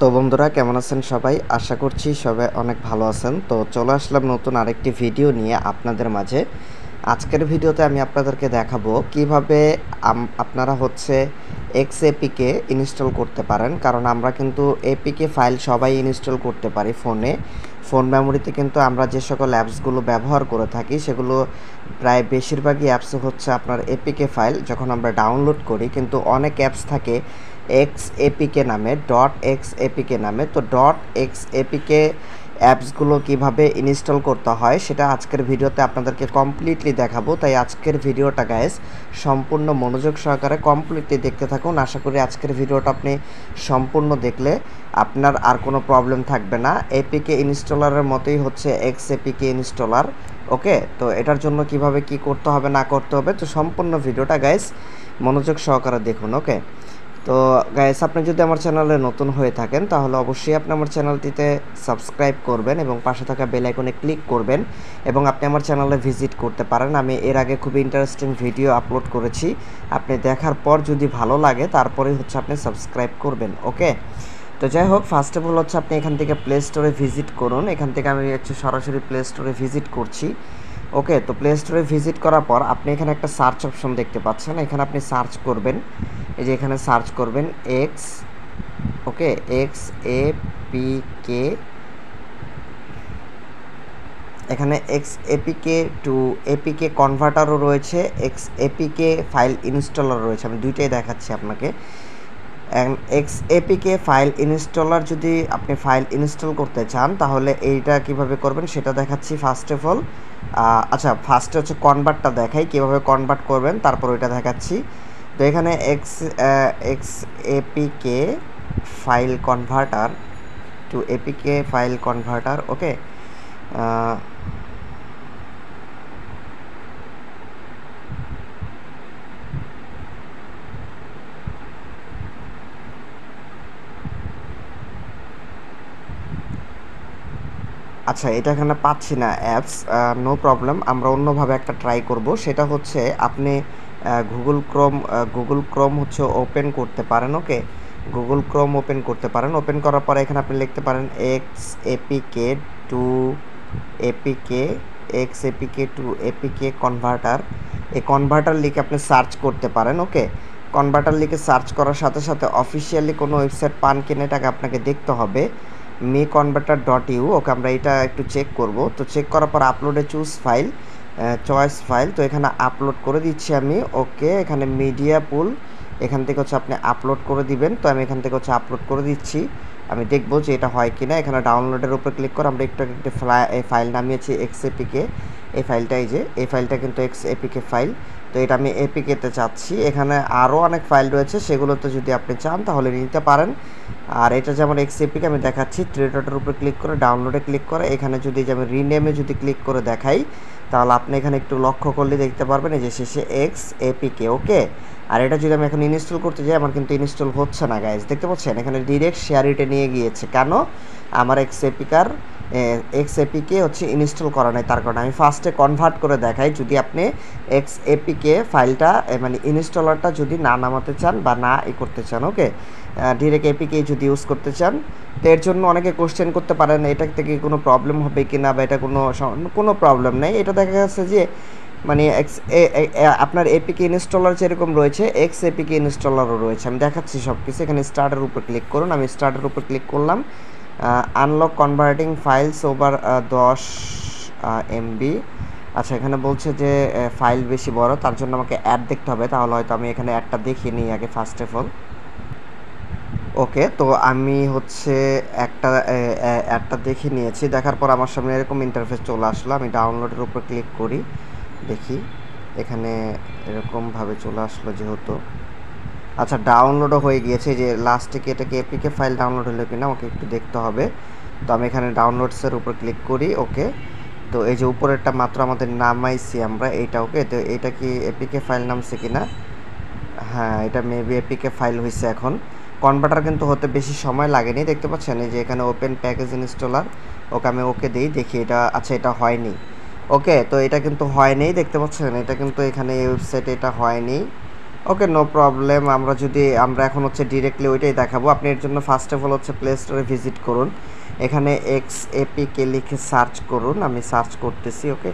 তো বন্ধুরা কেমন আছেন সবাই? আশা করছি সবাই অনেক ভালো আছেন। তো চলে আসলাম নতুন আরেকটি ভিডিও নিয়ে আপনাদের মাঝে। আজকের ভিডিওতে আমি আপনাদেরকে দেখাবো কিভাবে আপনারা হচ্ছে এক্সএপিকে ইনস্টল করতে পারেন। কারণ আমরা কিন্তু এপিকে ফাইল সবাই ইনস্টল করতে পারি ফোনে। ফোন মেমোরিতে কিন্তু আমরা যে সকল অ্যাপসগুলো ব্যবহার করে থাকি সেগুলো প্রায় বেশিরভাগই অ্যাপস হচ্ছে আপনার এপিকে ফাইল যখন আমরা ডাউনলোড করি, কিন্তু অনেক অ্যাপস থাকে এক্সএপিকে নামে, .xapk নামে। তো .xapk অ্যাপসগুলো কিভাবে ইনস্টল করতে হয় সেটা আজকের ভিডিওতে আপনাদেরকে কমপ্লিটলি দেখাবো। তাই আজকের ভিডিওটা গাইস সম্পূর্ণ মনোযোগ সহকারে কমপ্লিটলি দেখতে থাকুন। আশা করি আজকের ভিডিওটা আপনি সম্পূর্ণ দেখলে আপনার আর কোনো প্রবলেম থাকবে না। এপিকে ইনস্টলারের মতোই হচ্ছে এক্সএপিকে ইনস্টলার। ওকে, তো এটার জন্য কিভাবে কি করতে হবে না করতে হবে, তো সম্পূর্ণ ভিডিওটা গাইস মনোযোগ সহকারে দেখুন। ওকে, তো গাইস আপনি যদি আমার চ্যানেলে নতুন হয়ে থাকেন তাহলে অবশ্যই আপনি আমার চ্যানেলটিতে সাবস্ক্রাইব করবেন এবং পাশে থাকা বেল আইকনে ক্লিক করবেন এবং আপনি আমার চ্যানেলে ভিজিট করতে পারেন। আমি এর আগে খুব ইন্টারেস্টিং ভিডিও আপলোড করেছি, আপনি দেখার পর যদি ভালো লাগে তারপরেই হচ্ছে আপনি সাবস্ক্রাইব করবেন। ওকে, তো যাই হোক, ফার্স্ট অফ অল হচ্ছে আপনি এখান থেকে প্লে স্টোরে ভিজিট করুন। এখান থেকে আমি হচ্ছে সরাসরি প্লে স্টোরে ভিজিট করছি। ওকে, তো প্লে স্টোরে ভিজিট করার পর আপনি এখানে একটা সার্চ অপশন দেখতে পাচ্ছেন, এখানে আপনি সার্চ করবেন, এই যে এখানে সার্চ করবেন এক্সএপিকে। এখানে এক্সএপিকে টু এপিকে কনভার্টারও রয়েছে, এক্সএপিকে ফাইল ইনস্টলার রয়েছে। আমি দুইটাই দেখাচ্ছি আপনাকে। এক্সএপিকে ফাইল ইনস্টলার যদি আপনি ফাইল ইনস্টল করতে চান তাহলে এইটা কিভাবে করবেন সেটা দেখাচ্ছি ফার্স্ট অফ অল। আচ্ছা, ফার্স্টে হচ্ছে কনভার্টটা দেখাই, কীভাবে কনভার্ট করবেন তারপর ওইটা দেখাচ্ছি। তো এখানে XAPK file converter to APK file converter. Okay, আচ্ছা, এটা এখানে পাচ্ছি না অ্যাপস, নো প্রবলেম, আমরা অন্যভাবে একটা ট্রাই করব। সেটা হচ্ছে আপনি গুগল ক্রোম হচ্ছে ওপেন করতে পারেন। ওকে, গুগল ক্রোম ওপেন করতে পারেন। ওপেন করার পরে এখানে আপনি লিখতে পারেন XAPK to APK XAPK to APK converter. এই কনভার্টার লিখে আপনি সার্চ করতে পারেন। ওকে, কনভার্টার লিখে সার্চ করার সাথে সাথে অফিসিয়ালি কোনো ওয়েবসাইট পান কিনে এটাকে আপনাকে দেখতে হবে meconverter.eu। ওকে, আমরা এটা একটু চেক করব। তো চেক করার পর আপলোডে চয়েস ফাইল, তো এখানে আপলোড করে দিচ্ছি আমি। ওকে, এখানে মিডিয়া পুল, এখান থেকে হচ্ছে আপনি আপলোড করে দিবেন। তো আমি এখান থেকে হচ্ছে আপলোড করে দিচ্ছি, আমি দেখবো যে এটা হয় কিনা। এখানে ডাউনলোডের উপর ক্লিক করে আমরা একটু একটি ফাইল নামিয়েছি এক্সএপিকে। এই ফাইলটা, এই যে এই ফাইলটা কিন্তু এক্সএপিকে ফাইল। তো এটা আমি এপিকেতে চাচ্ছি। এখানে আরও অনেক ফাইল রয়েছে, সেগুলোতে যদি আপনি চান তাহলে নিতে পারেন। আর এটা যেমন এক্সএপিকে আমি দেখাচ্ছি, থ্রি ডটের উপরে ক্লিক করে ডাউনলোডে ক্লিক করে এখানে যদি আমি রিনেমে যদি ক্লিক করে দেখাই তাহলে আপনি এখানে একটু লক্ষ্য করলে দেখতে পারবেন এই যে শেষে এক্সএপিকে। ওকে, আর এটা যদি আমি এখন ইনস্টল করতে যাই আমার কিন্তু ইনস্টল হচ্ছে না গাইজ, দেখতে পাচ্ছেন এখানে ডিরেক্ট শেয়ার ইটে নিয়ে গিয়েছে। কেন? আমার এক্সএপিকে হচ্ছে ইনস্টল করা নাই, তার কারণে আমি ফার্স্টে কনভার্ট করে দেখাই। যদি আপনি এক্সএপিকে ফাইলটা মানে ইনস্টলারটা যদি না নামাতে চান বা না করতে চান, ওকে, ডিরেক্ট এপিকে যদি ইউজ করতে চান, তো এর জন্য অনেকে কোশ্চেন করতে পারেন এটা থেকে কোনো প্রবলেম হবে কি না, বা এটা কোনো প্রবলেম নেই। এটা দেখা যাচ্ছে যে মানে আপনার এপিকে ইনস্টলার যেরকম রয়েছে এক্সএপিকে ইনস্টলারও রয়েছে। আমি দেখাচ্ছি সব কিছু। এখানে স্টার্টের উপর ক্লিক করুন, আমি স্টার্টের উপর ক্লিক করলাম। Unlock converting files over 10 MB। আচ্ছা, এখানে বলছে যে ফাইল বেশি বড়, তার জন্য আমাকে অ্যাড দেখতে হবে। তাহলে হয়তো আমি এখানে অ্যাডটা দেখিয়ে নিই আগে ফার্স্ট অফ অল। ওকে, তো আমি হচ্ছে অ্যাডটা দেখে নিয়েছি। দেখার পর আমার সামনে এরকম ইন্টারফেস চলে আসলো। আমি ডাউনলোডের উপর ক্লিক করি, দেখি এখানে এরকমভাবে চলে আসলো যেহেতু। আচ্ছা, ডাউনলোডও হয়ে গিয়েছে, যে লাস্টে কি এটা কি এপিকে ফাইল ডাউনলোড হলো কিনা আমাকে একটু দেখতে হবে। তো আমি এখানে ডাউনলোডসের উপর ক্লিক করি। ওকে, তো এই যে উপরেরটা মাত্র আমাদের নামাইছি আমরা এইটা। ওকে, তো এটা কি এপিকে ফাইল নামছে কিনা? হ্যাঁ, এটা মেবি এপিকে ফাইল হয়েছে। এখন কনভার্টার কিন্তু হতে বেশি সময় লাগেনি, দেখতে পাচ্ছেন এই যে এখানে ওপেন প্যাকেজ ইনস্টলার। ওকে, আমি ওকে দিই, দেখি এটা। আচ্ছা, এটা হয়নি। ওকে, তো এটা কিন্তু হয়নি, দেখতে পাচ্ছেন এটা কিন্তু এখানে এই ওয়েবসাইটে এটা হয়নি। ওকে, নো প্রবলেম। আমরা এখন হচ্ছে ডিরেক্টলি ওইটাই দেখাবো। আপনি এর জন্য ফার্স্ট অফ অল হচ্ছে প্লে স্টোরে ভিজিট করুন। এখানে XAPK লিখে সার্চ করুন। আমি সার্চ করতেছি। ওকে,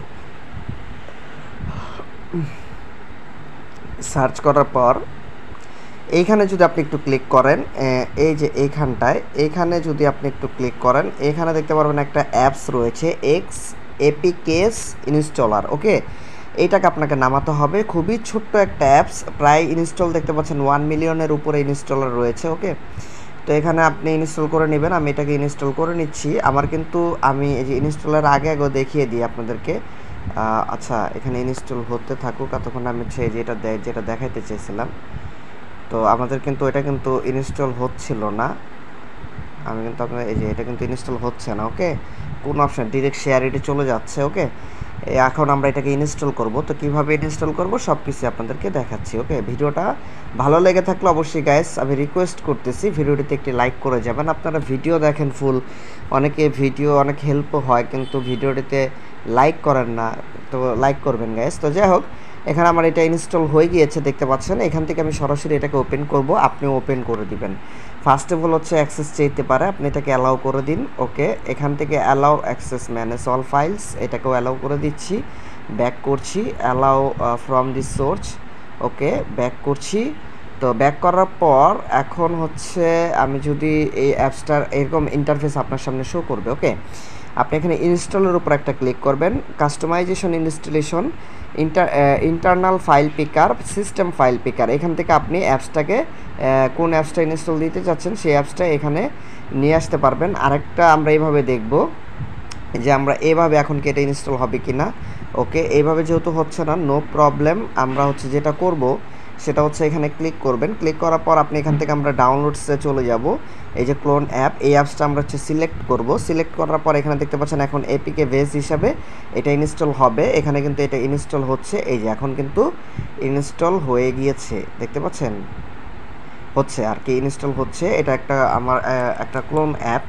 সার্চ করার পর এইখানে যদি আপনি একটু ক্লিক করেন, এই যে এইখানে যদি আপনি একটু ক্লিক করেন, এখানে দেখতে পারবেন একটা অ্যাপস রয়েছে XAPK ইনস্টলার। ওকে, এইটাকে আপনাকে নামাতে হবে। খুবই ছোট্ট একটা অ্যাপস, প্রায় ইনস্টল দেখতে পাচ্ছেন 1 মিলিয়নের উপরে ইনস্টলার রয়েছে। ওকে, তো এখানে আপনি ইনস্টল করে নেবেন। আমি এটাকে ইনস্টল করে নিচ্ছি। আমি এই যে ইনস্টলের আগে দেখিয়ে দিই আপনাদেরকে। আচ্ছা, এখানে ইনস্টল হতে থাকুক, এতক্ষণ আমি হচ্ছে যেটা দেখাইতে চেয়েছিলাম। তো আমাদের কিন্তু এটা কিন্তু ইনস্টল হচ্ছিল না। আমি কিন্তু আপনার এই যে এটা কিন্তু ইনস্টল হচ্ছে না। ওকে, কোন অপশন ডিরেক্ট শেয়ার ইটে চলে যাচ্ছে। ওকে, এখন আমরা এটাকে ইনস্টল করব। তো কিভাবে ইনস্টল করব সব কিছু আপনাদেরকে দেখাচ্ছি। ওকে, ভিডিওটা ভালো লেগে থাকলে অবশ্যই গাইস আমি রিকোয়েস্ট করতেছি ভিডিওটিতে একটি লাইক করে যাবেন। আপনারা ভিডিও দেখেন ফুল, অনেকে ভিডিও অনেক হেল্পও হয়, কিন্তু ভিডিওটিতে লাইক করেন না। তো লাইক করবেন গাইস। তো যাই হোক, এখানে আমার এটা ইনস্টল হয়ে গিয়েছে দেখতে পাচ্ছেন। এখান থেকে আমি সরাসরি এটাকে ওপেন করব, আপনিও ওপেন করে দিবেন। ফার্স্ট অফ অল হচ্ছে অ্যাক্সেস চাইতে পারে, আপনি এটাকে অ্যালাউ করে দিন। ওকে, এখান থেকে allow access manage all files, এটাকেও অ্যালাউ করে দিচ্ছি। ব্যাক করছি, allow from this source. Okay, back করছি। তো ব্যাক করার পর এখন হচ্ছে আমি যদি এই অ্যাপসটার এরকম ইন্টারফেস আপনার সামনে শো করবে। ওকে, আপনি এখানে ইনস্টলের উপর একটা ক্লিক করবেন, customisation installation, internal file picker, system file picker. এখান থেকে আপনি অ্যাপসটাকে কোন অ্যাপসটা ইনস্টল দিতে চাচ্ছেন সেই অ্যাপসটা এখানে নিয়ে আসতে পারবেন। আরেকটা আমরা এইভাবে দেখব যে আমরা এভাবে এখন কি এটা ইনস্টল হবে কি না। ওকে, এইভাবে যেহেতু হচ্ছে না, নো প্রবলেম। আমরা হচ্ছে যেটা করব সেটা হচ্ছে এখানে ক্লিক করবেন। ক্লিক করার পর আপনি এখান থেকে আমরা ডাউনলোডসে চলে যাব। এই যে ক্লোন অ্যাপ, এই অ্যাপসটা আমরা হচ্ছে সিলেক্ট করব। সিলেক্ট করার পর এখানে দেখতে পাচ্ছেন এখন এপিকে বেস হিসাবে এটা ইনস্টল হবে। এখানে কিন্তু এটা ইনস্টল হচ্ছে। এই যে এখন কিন্তু ইনস্টল হয়ে গিয়েছে, দেখতে পাচ্ছেন হচ্ছে আর কি, ইনস্টল হচ্ছে। এটা একটা ক্লোন অ্যাপ।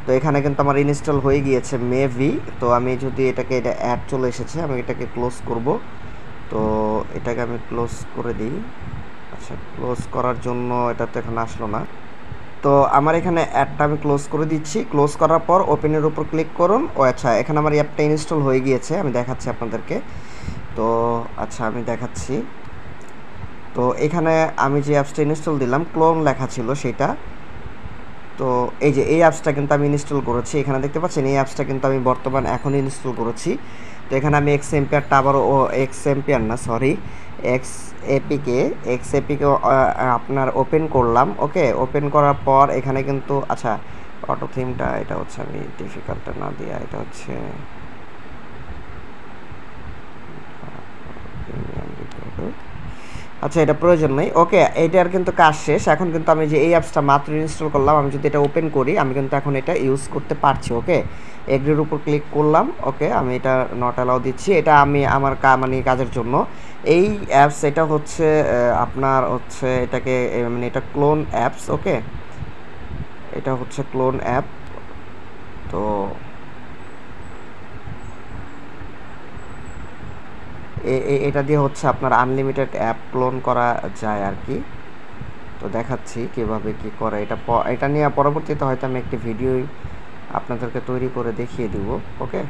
তো এখানে কিন্তু আমার ইনস্টল হয়ে গিয়েছে মেভি। তো আমি যদি এটা অ্যাড চলে এসেছে, আমি এটাকে ক্লোজ করব। তো এটাকে আমি ক্লোজ করে দিই। আচ্ছা, ক্লোজ করার জন্য এটা তো এখানে আসলো না। তো আমার এখানে অ্যাডটা আমি ক্লোজ করে দিচ্ছি। ক্লোজ করার পর ওপেনের উপর ক্লিক করুন। ও আচ্ছা, এখানে আমার অ্যাপটা ইনস্টল হয়ে গিয়েছে, আমি দেখাচ্ছি আপনাদেরকে। তো আচ্ছা, আমি দেখাচ্ছি। তো এখানে আমি যে অ্যাপসটা ইনস্টল দিলাম, ক্লোন লেখা ছিল সেটা। তো এই যে এই অ্যাপসটা কিন্তু আমি ইনস্টল করেছি। এখানে দেখতে পাচ্ছেন এই অ্যাপসটা কিন্তু আমি বর্তমান এখন ইনস্টল করেছি। তো এখানে আমি এক্সএমপিআরটা আবারও এক্সএমপিআর না, সরি, এক্সএপিকে আপনার ওপেন করলাম। ওকে, ওপেন করার পর এখানে কিন্তু আচ্ছা, অটো থিমটা এটা হচ্ছে আমি ডিফিকাল্টটা না দিয়া এটা হচ্ছে আচ্ছা, এটা প্রয়োজন নেই। ওকে, এইটার কিন্তু কাজ শেষ। এখন কিন্তু আমি যে এই অ্যাপসটা মাত্র ইনস্টল করলাম, আমি যদি এটা ওপেন করি আমি কিন্তু এখন এটা ইউজ করতে পারছি। ওকে, এগ্রির উপর ক্লিক করলাম। ওকে, আমি এটা নট অ্যালাউ দিচ্ছি। এটা আমি আমার কাজের জন্য এই অ্যাপস, এটা হচ্ছে আপনার হচ্ছে এটাকে মানে এটা ক্লোন অ্যাপস। ওকে, এটা হচ্ছে ক্লোন অ্যাপ। তো এটা দিয়ে হচ্ছে আপনার আনলিমিটেড অ্যাপ ক্লোন করা যায় আর কি। তো দেখাচ্ছি কিভাবে কি করে। এটা নিয়ে পরবর্তীতে হয়তো আমি একটি ভিডিও আপনাদেরকে তৈরি করে দেখিয়ে দিব। ওকে,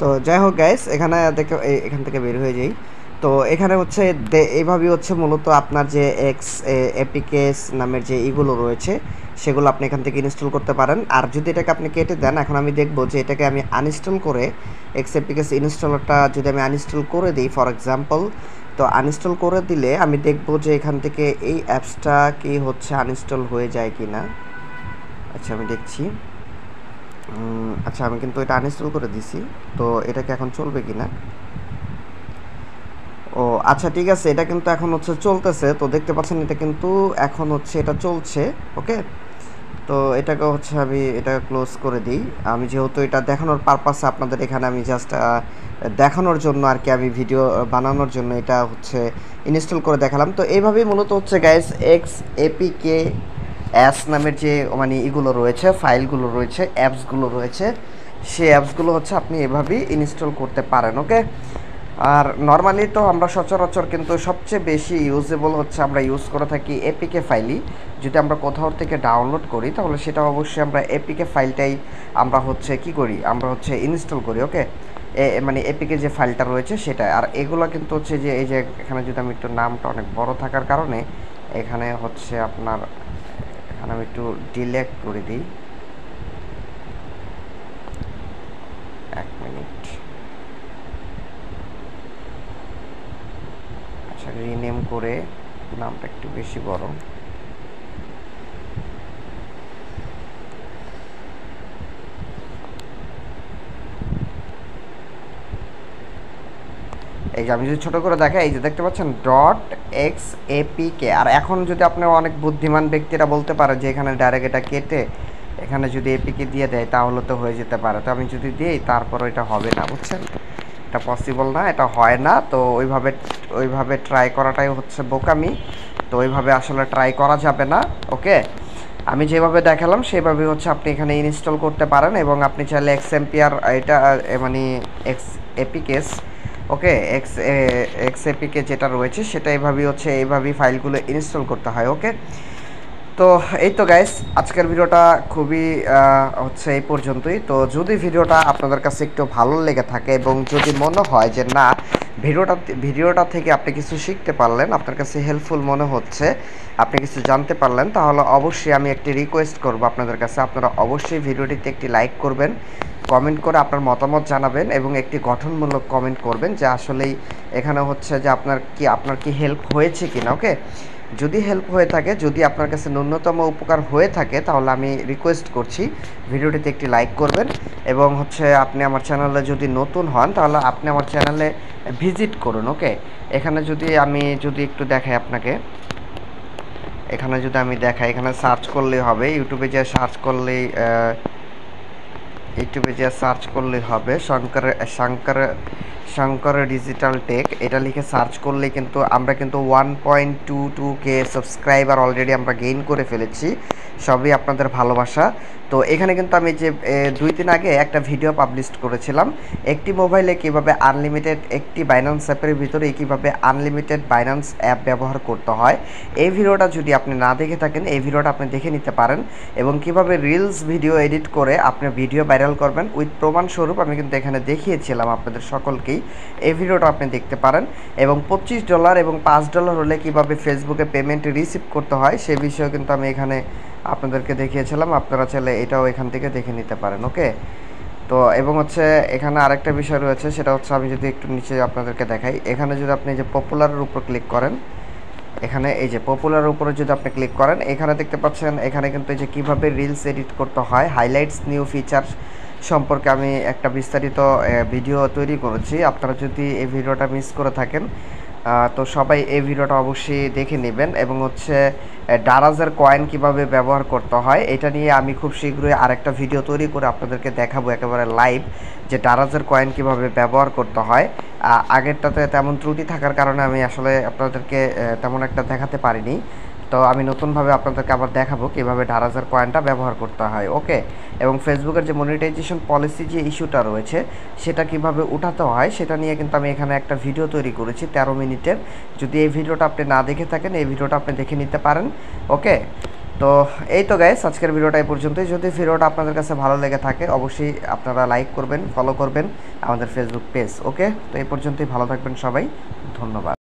তো যাই হোক গাইস, এখানে দেখে এখান থেকে বের হয়ে যাই। তো এখানে হচ্ছে এইভাবেই হচ্ছে মূলত আপনার যে এপিকেস নামের যে ইগুলো রয়েছে সেগুলো আপনি এখান থেকে ইনস্টল করতে পারেন। আর যদি এটাকে আপনি কেটে দেন, এখন আমি দেখব যে এটাকে আমি আনইনস্টল করে এপিকেস ইনস্টলারটা যদি আমি আনইনস্টল করে দিই ফর এক্সাম্পল, তো আনইনস্টল করে দিলে আমি দেখব যে এখান থেকে এই অ্যাপসটা কি হচ্ছে আনইনস্টল হয়ে যায় কি না। আচ্ছা, আমি দেখছি। আচ্ছা, আমি কিন্তু এটা আনইনস্টল করে দিছি। তো এটাকে এখন চলবে কিনা? ও আচ্ছা, ঠিক আছে, এটা কিন্তু এখন হচ্ছে চলতেছে। তো দেখতে পাচ্ছেন এটা কিন্তু এখন হচ্ছে এটা চলছে। ওকে, তো এটাকে হচ্ছে আমি এটা ক্লোজ করে দিই। আমি যেহেতু এটা দেখানোর পারপাসে আপনাদের এখানে আমি জাস্ট দেখানোর জন্য আর কি, আমি ভিডিও বানানোর জন্য এটা হচ্ছে ইনস্টল করে দেখালাম। তো এইভাবেই মূলত হচ্ছে গাইস এক্স এপিকে অ্যাস নামের যে মানে এগুলো রয়েছে, ফাইলগুলো রয়েছে, অ্যাপসগুলো রয়েছে, সেই অ্যাপসগুলো হচ্ছে আপনি এভাবেই ইনস্টল করতে পারেন। ওকে, আর নর্মালি তো আমরা সচরাচর কিন্তু সবচেয়ে বেশি ইউজেবল হচ্ছে আমরা ইউজ করে থাকি এপিকে ফাইলই। যদি আমরা কোথাও থেকে ডাউনলোড করি তাহলে সেটা অবশ্যই আমরা এপিকে ফাইলটাই আমরা হচ্ছে কি করি, আমরা হচ্ছে ইনস্টল করি। ওকে, মানে এপিকে যে ফাইলটা রয়েছে সেটা। আর এগুলো কিন্তু হচ্ছে যে এই যে এখানে যদি আমি একটু নামটা অনেক বড় থাকার কারণে এখানে হচ্ছে আপনার এখানে আমি একটু ডিলেট করে দিই। 1 মিনিট। আচ্ছা, রিনেম করে নামটা একটু বেশি বড়। এই যে আমি যদি ছোটো করে দেখাই, এই যে দেখতে পাচ্ছেন .xapk। আর এখন যদি আপনি অনেক বুদ্ধিমান ব্যক্তিরা বলতে পারে যে এখানে ডাইরেক্ট এটা কেটে এখানে যদি এপিকে দিয়ে দেয় তাহলে তো হয়ে যেতে পারে। তো আমি যদি দিই তারপর এটা হবে না, বুঝছেন, এটা পসিবল না, এটা হয় না। তো ওইভাবে ট্রাই করাটাই হচ্ছে বোকামি। তো ওইভাবে আসলে ট্রাই করা যাবে না। ওকে, আমি যেভাবে দেখালাম সেভাবে হচ্ছে আপনি এখানে ইনস্টল করতে পারেন। এবং আপনি চাইলে এক্সএমপিআর এটা মানে এক্স এপিকেস, ওকে, এক্সএপিকে যেটা রয়েছে সেটা এইভাবেই হচ্ছে এইভাবেই ফাইলগুলো ইনস্টল করতে হয়। ওকে, তো এই তো গাইস, আজকের ভিডিওটা খুবই হচ্ছে এই পর্যন্তই। তো যদি ভিডিওটা আপনাদের কাছে একটু ভালো লেগে থাকে এবং যদি মনে হয় যে না ভিডিওটা থেকে আপনি কিছু শিখতে পারলেন, আপনার কাছে হেল্পফুল মনে হচ্ছে, আপনি কিছু জানতে পারলেন, তাহলে অবশ্যই আমি একটি রিকোয়েস্ট করব আপনাদের কাছে, আপনারা অবশ্যই ভিডিওটিতে একটি লাইক করবেন, কমেন্ট করে আপনার মতামত জানাবেন এবং একটি গঠনমূলক কমেন্ট করবেন যে আসলেই এখানে হচ্ছে যে আপনার কি হেল্প হয়েছে কিনা। ওকে, যদি হেল্প হয়ে থাকে, যদি আপনার কাছে ন্যূনতম উপকার হয়ে থাকে, তাহলে আমি রিকোয়েস্ট করছি ভিডিওটিতে একটি লাইক করবেন। এবং হচ্ছে আপনি আমার চ্যানেলে যদি নতুন হন তাহলে আপনি আমার চ্যানেলে ভিজিট করুন। ওকে, এখানে যদি একটু দেখাই আপনাকে, এখানে যদি আমি দেখাই, এখানে সার্চ করলেই হবে, ইউটিউবে যে সার্চ করলেই হবে শঙ্কর ডিজিটাল টেক, এটা লিখে সার্চ করলে কিন্তু আমরা কিন্তু 1.22K সাবস্ক্রাইবার অলরেডি আমরা গেইন করে ফেলেছি, সবই আপনাদের ভালোবাসা। তো এখানে কিন্তু আমি যে 2 দিন আগে একটা ভিডিও পাবলিশ করেছিলাম, একটি মোবাইলে কীভাবে আনলিমিটেড একটি বাইন্যান্স অ্যাপের ভিতরে কীভাবে আনলিমিটেড বাইন্যান্স অ্যাপ ব্যবহার করতে হয়। এই ভিডিওটা যদি আপনি না দেখে থাকেন, এই ভিডিওটা আপনি দেখে নিতে পারেন। এবং কিভাবে রিলস ভিডিও এডিট করে আপনি ভিডিও ভাইরাল করবেন উইথ প্রমাণস্বরূপ আমি কিন্তু এখানে দেখিয়েছিলাম আপনাদের সকলকেই। এই ভিডিওটা আপনি দেখতে পারেন। এবং $25 এবং $5 হলে কিভাবে ফেসবুকে পেমেন্ট রিসিভ করতে হয় সে বিষয়ে কিন্তু আমি এখানে আপনাদেরকে দেখিয়েছিলাম। আপনারা চাইলে এটাও এখান থেকে দেখে নিতে পারেন। ওকে, তো এবং হচ্ছে এখানে আরেকটা বিষয় রয়েছে, সেটা হচ্ছে আমি যদি একটু নিচে আপনাদেরকে দেখাই, এখানে যদি আপনি যে পপুলারের উপর ক্লিক করেন, এখানে এই যে পপুলার উপরে যদি আপনি ক্লিক করেন, এখানে দেখতে পাচ্ছেন এখানে কিন্তু এই যে কীভাবে রিলস এডিট করতে হয়, হাইলাইটস নিউ ফিচার সম্পর্কে আমি একটা বিস্তারিত ভিডিও তৈরি করেছি। আপনারা যদি এই ভিডিওটা মিস করে থাকেন তো সবাই এই ভিডিওটা অবশ্যই দেখে নেবেন। এবং হচ্ছে ডারাজের কয়েন কিভাবে ব্যবহার করতে হয় এটা নিয়ে আমি খুব শীঘ্রই আরেকটা ভিডিও তৈরি করে আপনাদেরকে দেখাবো একেবারে লাইভ, যে ডারাজের কয়েন কিভাবে ব্যবহার করতে হয়। আগেরটাতে তেমন ত্রুটি থাকার কারণে আমি আসলে আপনাদেরকে তেমন একটা দেখাতে পারিনি। তো আমি নতুনভাবে আপনাদেরকে আবার দেখাবো কীভাবে ডারাজের কয়েনটা ব্যবহার করতে হয়। ওকে, এবং ফেসবুকের যে মনিটাইজেশন পলিসি যে ইস্যুটা রয়েছে সেটা কিভাবে উঠাতে হয় সেটা নিয়ে কিন্তু আমি এখানে একটা ভিডিও তৈরি করেছি 13 মিনিটের। যদি এই ভিডিওটা আপনি না দেখে থাকেন, এই ভিডিওটা আপনি দেখে নিতে পারেন। ওকে, তো এই তো গাইস, আজকের ভিডিওটা এই পর্যন্তই। যদি ভিডিওটা আপনাদের কাছে ভালো লেগে থাকে অবশ্যই আপনারা লাইক করবেন, ফলো করবেন আমাদের ফেসবুক পেজ। ওকে, তো এই পর্যন্তই, ভালো থাকবেন সবাই, ধন্যবাদ।